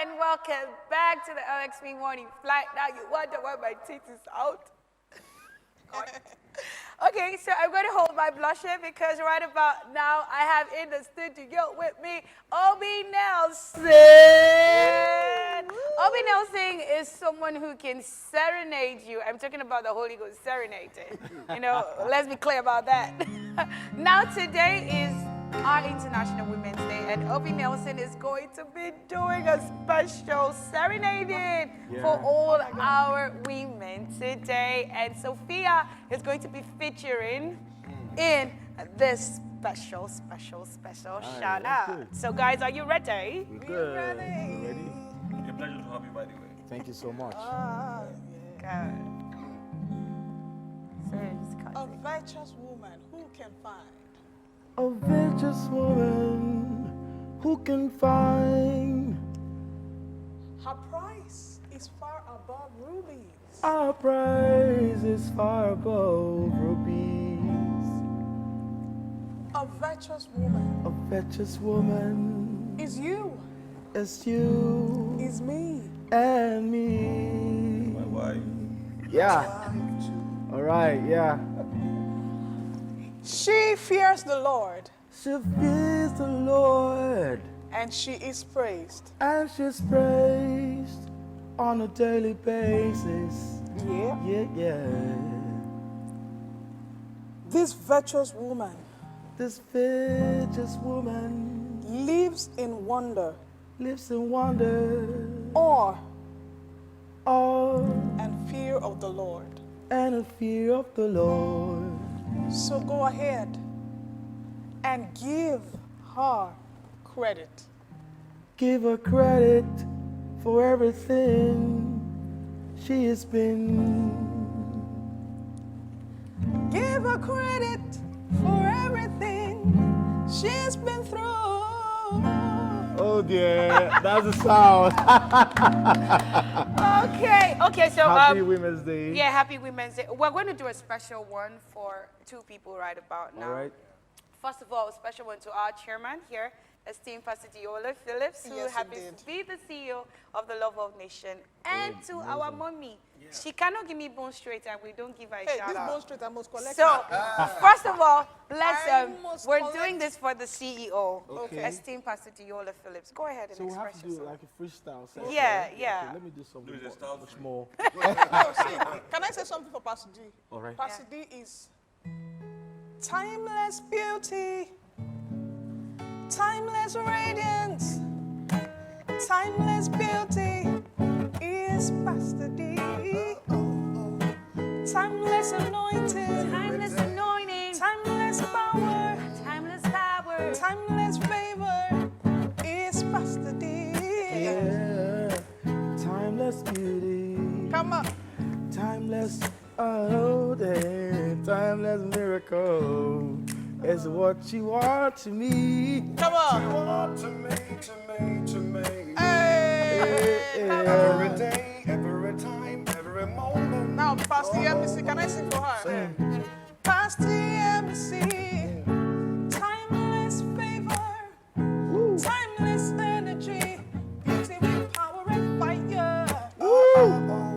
and welcome back to the LXP Morning Flight. Now you wonder why my teeth is out. Okay, so I'm going to hold my blusher because right about now I have in the studio with me Obi Nelson. Obi Nelson is someone who can serenade you. I'm talking about the Holy Ghost serenading. You know, let's be clear about that. Now today is our International Women's Day, and Obi Nelson is going to be doing a special serenading for all our women today. And Sophia is going to be featuring in this special shout out. So guys, are you ready? We're good. Ready? Ready? It's a pleasure to have you, by the way. Thank you so much. Good. So just cut A it. virtuous woman who can find. A virtuous woman who can find Her price is far above rubies. our prize is far above rubies. A virtuous woman A virtuous woman is you, is you is me. and me. My wife. Yeah. All right. Yeah. She fears the Lord, She fears the Lord, and she is praised. and she's praised on a daily basis. Yeah. Yeah. This virtuous woman This virtuous woman lives in wonder, lives in wonder, awe, awe, and fear of the Lord. and a fear of the Lord. So go ahead and give her credit. Give her credit for everything she has been. Give her credit for everything she's been through. Oh dear, that's the sound. Okay, so Happy Women's Day. yeah, happy Women's Day. We're going to do a special one for two people right about now. All right. First of all, a special one to our chairman here, esteemed Pastor Diola Phillips, who Yes, happens indeed. to be the CEO of the Love of Nation, and to our mommy. She cannot give me bone straight, and we don't give her a Hey, shout this out. bone straight I must collect. So, first of all, let's I must we're collect- doing this for the CEO, Okay. esteemed Pastor Diola Phillips. Go ahead and So we have express to do yourself. like a freestyle session. Yeah, right? yeah. Okay, let me do something Do the style much thing. more. Oh, see, can I say something for Pastor D? All right. Pastor D is timeless beauty, timeless radiance, timeless beauty is Pastor D. Timeless anointing, Timeless anointing, timeless power, timeless power. timeless favor is Pastor D. Yeah. Timeless beauty. Come on. Timeless, oh, timeless miracle is what you are to me. Come on. Want to me. Hey. Every day, every time, every moment. Now, Pastor Embassy, can I sing for her? Pastor Embassy, timeless favor, timeless energy, beauty with power and fire.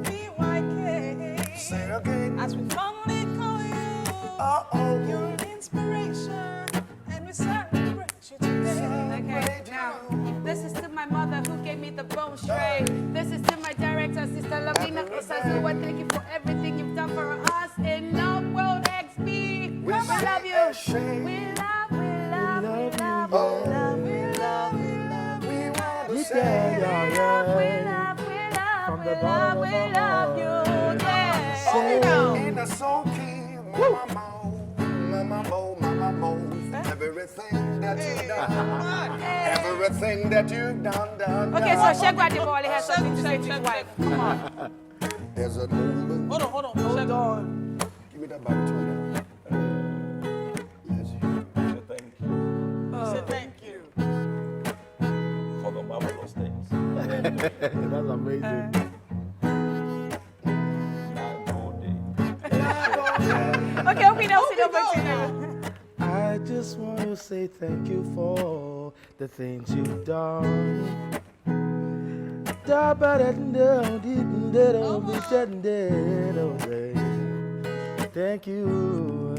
BYK, Say it again. as we fondly call you, you're an inspiration, and we celebrate you today. Okay, now, this is to my mother who gave me the bone straight. This is to my director, Sister Lavina Osazua. Thank you for everything you've done for us in Love World XP. We love you. We love you. Yeah, yeah. From the bottom of We our love you. Yeah. Say- In the soul key, mama mo. Everything that you've done, everything that you've done. Okay, so Shegwa Diboli has something to say to his wife. Come on. There's a moment. Hold on. Give me that baritone now. Say thank you Say thank you. for the marvelous things. That's amazing. Okay, Obi Nelson, over to you now. I just want to say thank you for the things you've done. Thank you.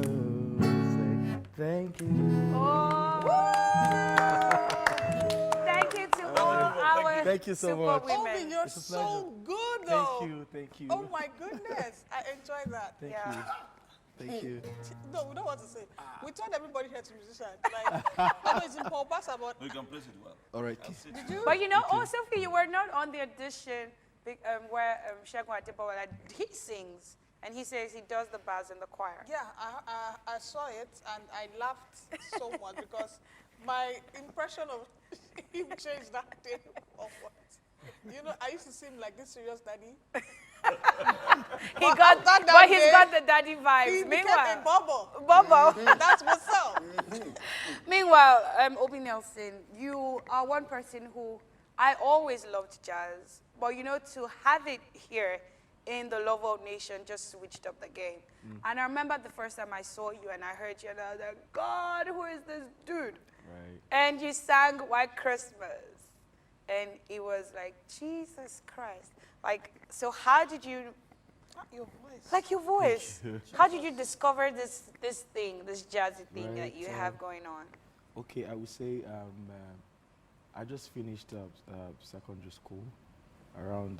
Thank you. Oh. Thank you to all our Thank you so super much. women. Obi, you're It's a so good, Thank though. you. Thank you. Oh my goodness, I enjoyed that. Thank Yeah. you. Thank you. No, we don't want to say. We turned everybody here to musicians. Like, I know it's in Paul Pasa, but You can place it well. All right. did you? But you know, oh, Sophie, you were not on the audition where Shegun Adebawa, he sings, and he says he does the bass in the choir. Yeah, I saw it and I laughed so much because my impression of him changed that day onwards. You know, I used to see him like this serious daddy. He But got, after that but he's day, got the daddy He vibes. became a Meanwhile, bubble. Bobo. That's what's up. Meanwhile, Obi Nelson, you are one person who I always loved jazz, but you know, to have it here in the Love World Nation just switched up the game. And I remember the first time I saw you and I heard you, and I was like, God, who is this dude? Right. And you sang White Christmas. And it was like, Jesus Christ. Like, so how did you, Your voice. like your voice, how did you discover this thing, this jazzy thing Right, that you have going on? Okay, I would say I just finished secondary school around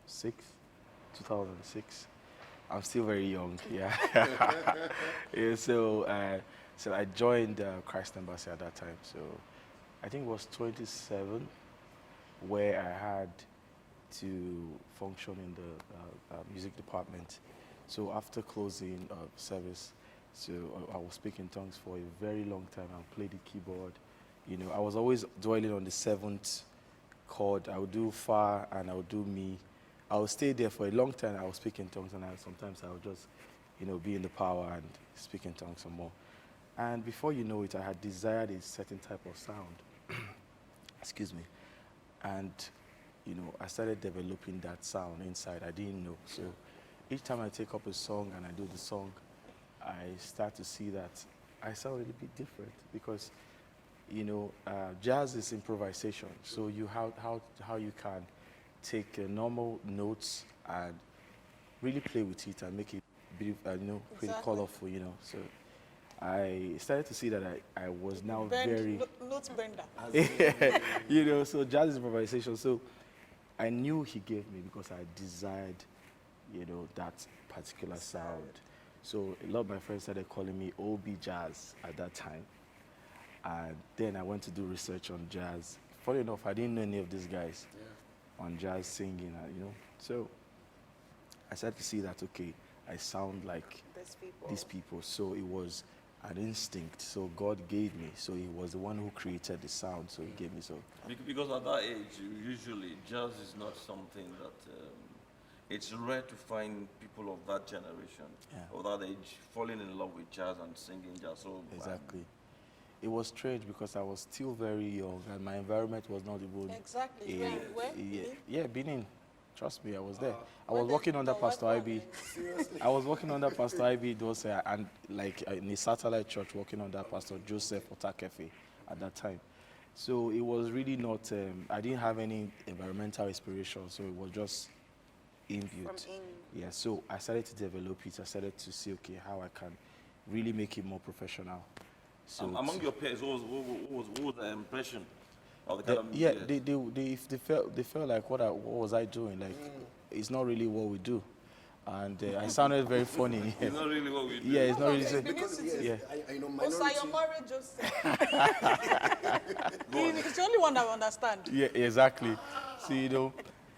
2006. I'm still very young, yeah. Yeah, so I joined Christ Embassy at that time. So I think it was 27 where I had to function in the music department. So after closing service, so I was speaking tongues for a very long time. I played the keyboard. You know, I was always dwelling on the 7th chord. I would do fa and I would do mi. I would stay there for a long time. I would speak in tongues, and sometimes I would just, you know, be in the power and speak in tongues some more. And before you know it, I had desired a certain type of sound. Excuse me. And, you know, I started developing that sound inside. I didn't know. So each time I take up a song and I do the song, I start to see that I sound a little bit different because, you know, jazz is improvisation. So you how you can take normal notes and really play with it and make it, you know, pretty Exactly. colorful, you know. So I started to see that I was now Bend, very, note bender. you know, so jazz is improvisation. So I knew he gave me because I desired, you know, that particular sound. So a lot of my friends started calling me OB Jazz at that time. And then I went to do research on jazz. Funny enough, I didn't know any of these guys on jazz singing, you know. So I started to see that, okay, I sound like these people. So it was an instinct. So God gave me. So he was the one who created the sound. So he gave me. So Because at that age, usually jazz is not something that it's rare to find people of that generation, of that age, falling in love with jazz and singing jazz. So exactly. It was strange because I was still very young and my environment was not even. Exactly. Where? Yeah, Benin. Trust me, I was there. I Where was the- working under the Pastor white IB. Seriously? I was working under Pastor IB Dose and like in a satellite church working under Pastor Joseph Otakefe at that time. So it was really not, I didn't have any environmental inspiration, so it was just imbued. From Yeah, so I started to develop it. I started to see, okay, how I can really make it more professional. So among your peers, what was the impression of the kind of yeah, music? they felt like what was I doing? Like it's not really what we do, and I sounded very funny. It's not really what we do. Yeah, it's not really. Okay, so- Because, yes, Yeah. I know Osayomare minority. just said. He's the only one that will understand. Yeah, exactly. So you know,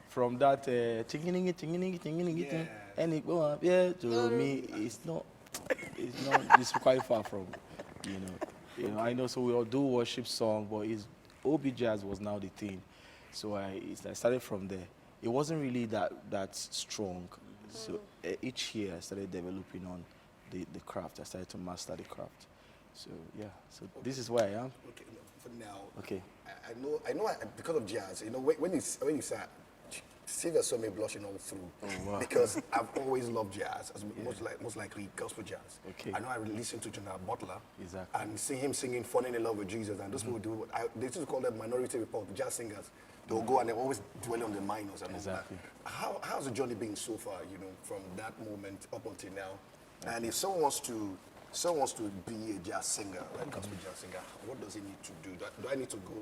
from that tingining, and it go up, yeah, to me, it's not, it's quite far from, you know. I know. So we all do worship song, but it's OB jazz was now the thing. So I started from there. It wasn't really that strong. So each year I started developing on the craft. I started to master the craft. So yeah. So this is where I am. Okay, no, for now. Okay. I know because of jazz, you know, when you start Sylvia saw me blushing all through wow. because I've always loved jazz, most likely gospel jazz. Okay. I know I listened to General Butler Exactly. and see him singing "Falling in Love with Jesus," and those people do. They used to call them Minority Report jazz singers. They'll go and they always dwell on the minors and Exactly. all that. How's the journey been so far? You know, from that moment up until now. And if someone wants to be a jazz singer, like gospel jazz singer, what does he need to do? Do I need to go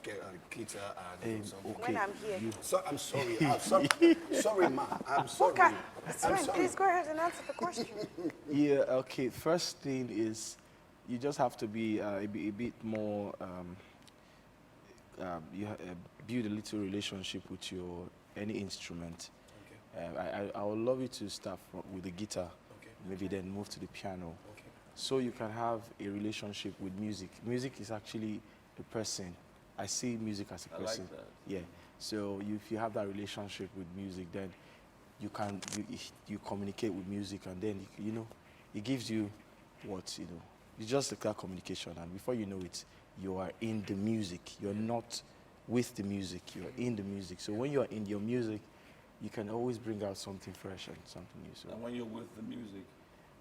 get a guitar and do something? When I'm here. So, I'm sorry. I'm sorry. Sorry, ma. I'm sorry. Okay. I'm Sven, sorry. please go ahead and answer the question. Yeah, okay. First thing is you just have to be a bit more, build a little relationship with any instrument. Okay. I would love you to start with the guitar, Okay. maybe then move to the piano. Okay. So you can have a relationship with music. Music is actually a person. I see music as a I like person. that. Yeah. So if you have that relationship with music, then you communicate with music, and then it gives you it's just like that communication, and before you know it, you are in the music. You're not with the music. You're in the music. So when you're in your music, you can always bring out something fresh and something new. So And when you're with the music,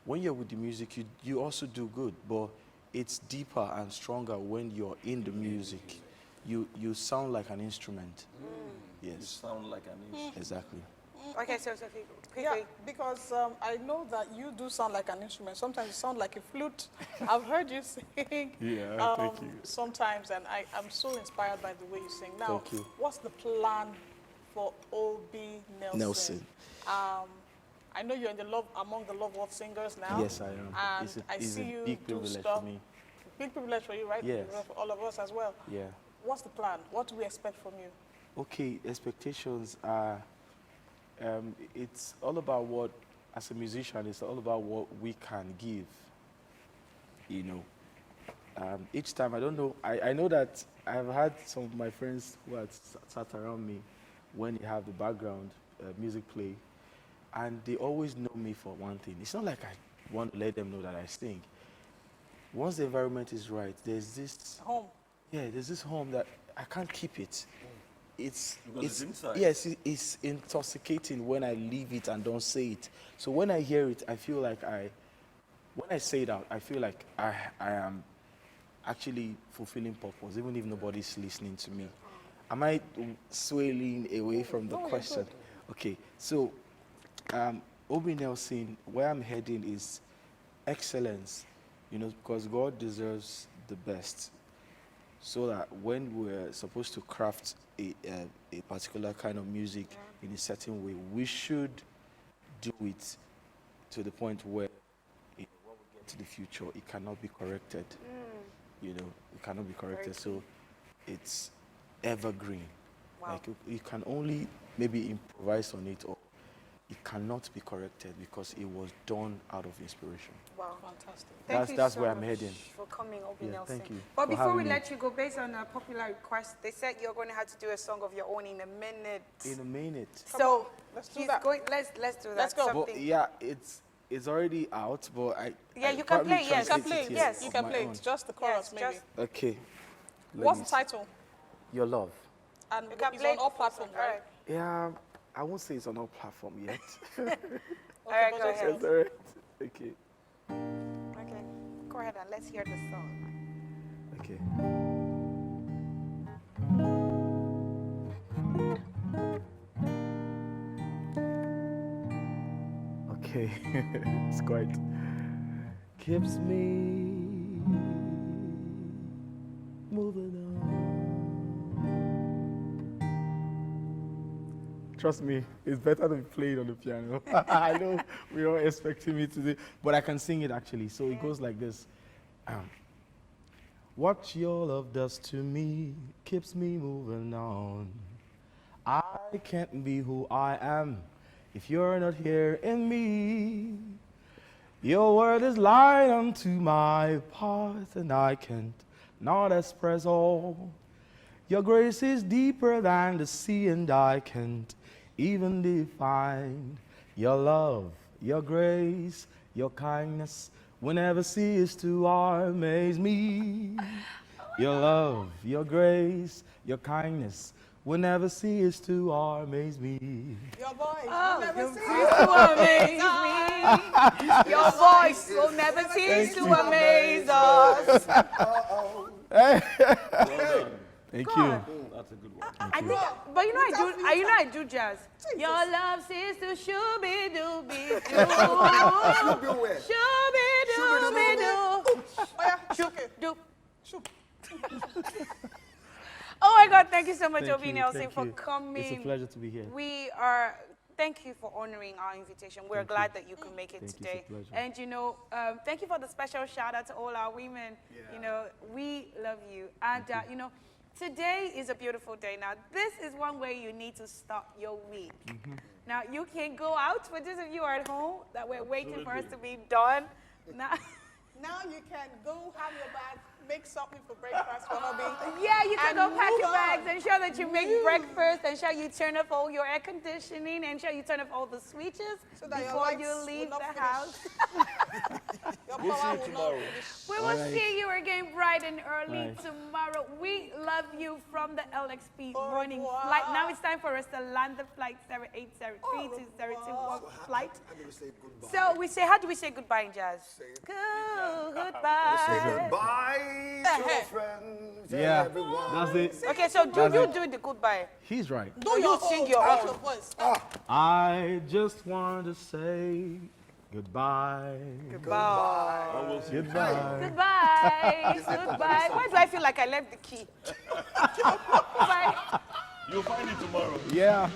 when you're with the music, you also do good, but it's deeper and stronger when you're in the music. You sound like an instrument. you Yes, sound like an instrument. exactly. Okay, so Yeah, quickly. because I know that you do sound like an instrument. Sometimes you sound like a flute. I've heard you sing. Yeah, thank you. Sometimes, and I'm so inspired by the way you sing. Now, Thank you. what's the plan for O.B. Nelson? Nelson. I know you're in among the Love Worth singers now. Yes, I am. And It's a- I it's see a you big do privilege stuff. for me. Big privilege for you, right? Yes. For all of us as well. Yeah. What's the plan? What do we expect from you? Okay, expectations are, it's all about what, as a musician, it's all about what we can give, Each time, I don't know, I know that I've had some of my friends who had sat around me when you have the background music play, and they always know me for one thing. It's not like I want to let them know that I sing. Once the environment is right, there's this Home. there's this home that I can't keep it. It's Because it's inside. Yes, it's intoxicating when I leave it and don't say it. So when I hear it, I feel like when I say it out, I feel like I am actually fulfilling purpose, even if nobody's listening to me. Am I swaying away from the No, you're question? Okay, so O.B. Nelson, where I'm heading is excellence, because God deserves the best. So that when we're supposed to craft a particular kind of music in a certain way, we should do it to the point where when we get to the future, it cannot be corrected. It cannot be corrected. So it's evergreen. Wow. Like you can only maybe improvise on it, or it cannot be corrected because it was done out of inspiration. Wow. Fantastic. Thank you That's so where I'm much heading. for coming, O.B. Yeah, Nelson. thank you But for before we having me. let you go, based on a popular request, they said you're going to have to do a song of your own in a minute. In a minute. So let's do he's that. going. Let's do that. Let's go. But Something. yeah, it's already out, but Yeah, I you can probably play, yes. You can translate play it it. here Yes. You on can my play own. it. Just the chorus, maybe. just- Okay. What's the Ladies, title? Your love. And You can it's play on it all for platforms, some- all right? Yeah, I won't say it's on our platform yet. All Okay, right, but go just- ahead. That's all right. Okay. Okay, go ahead and let's hear the song. Okay. Okay. It's quite keeps me moving on. Trust me, it's better than playing on the piano. I know we are expecting me to do, but I can sing it actually. So it goes like this. What your love does to me keeps me moving on. I can't be who I am if you're not here in me. Your word is light unto my path, and I can't not express all. Your grace is deeper than the sea, and I can't even define your love, your grace, your kindness will never cease to amaze me. Your love, your grace, your kindness will never cease to amaze me. Your voice. Oh, you never you see cease to amaze me. Your voice will never cease to amaze us. Well done. Thank God. you. That's a good one. I think, but you know I do jazz. Your love says to shooby dooby doo. Shooby where? Shooby dooby doo. Oh yeah, okay. Doo. Shoot. Oh my God! Thank you so much, Thank Obi you, Nelson, thank for you. coming. It's a pleasure to be here. We are. Thank you for honoring our invitation. We're glad that you could make it Thank you, today. it's a pleasure. And you know, thank you for the special shout out to all our women. You know, we love you. And you know, today is a beautiful day. Now, this is one way you need to start your week. Now, you can go out. For those of you who are at home that we're waiting for us to be done. Now you can go have your bag, make something for breakfast for Obi. Yeah, you can And go pack move your on. bags, ensure that you make breakfast, ensure you turn off all your air conditioning, ensure you turn off all the switches So that your before lights you will leave not the finish. house. Your We'll see power you will tomorrow. not finish. We will Alright. see you again bright and early Right. tomorrow. We love you from the LXP Au morning revoir. flight. Now it's time for us to land the flight 7803 to 021 flight. How do we say goodbye? So we say, how do we say goodbye in jazz? Say it. Goodbye. Say goodbye to my friends and Yeah, everyone. that's it. Okay, so do you do the goodbye? He's right. Do you your sing own, your use own. your voice. I just want to say goodbye. Goodbye. And we'll see. Goodbye. Goodbye. Goodbye. Why do I feel like I left the key? Goodbye. You'll find it tomorrow. Yeah.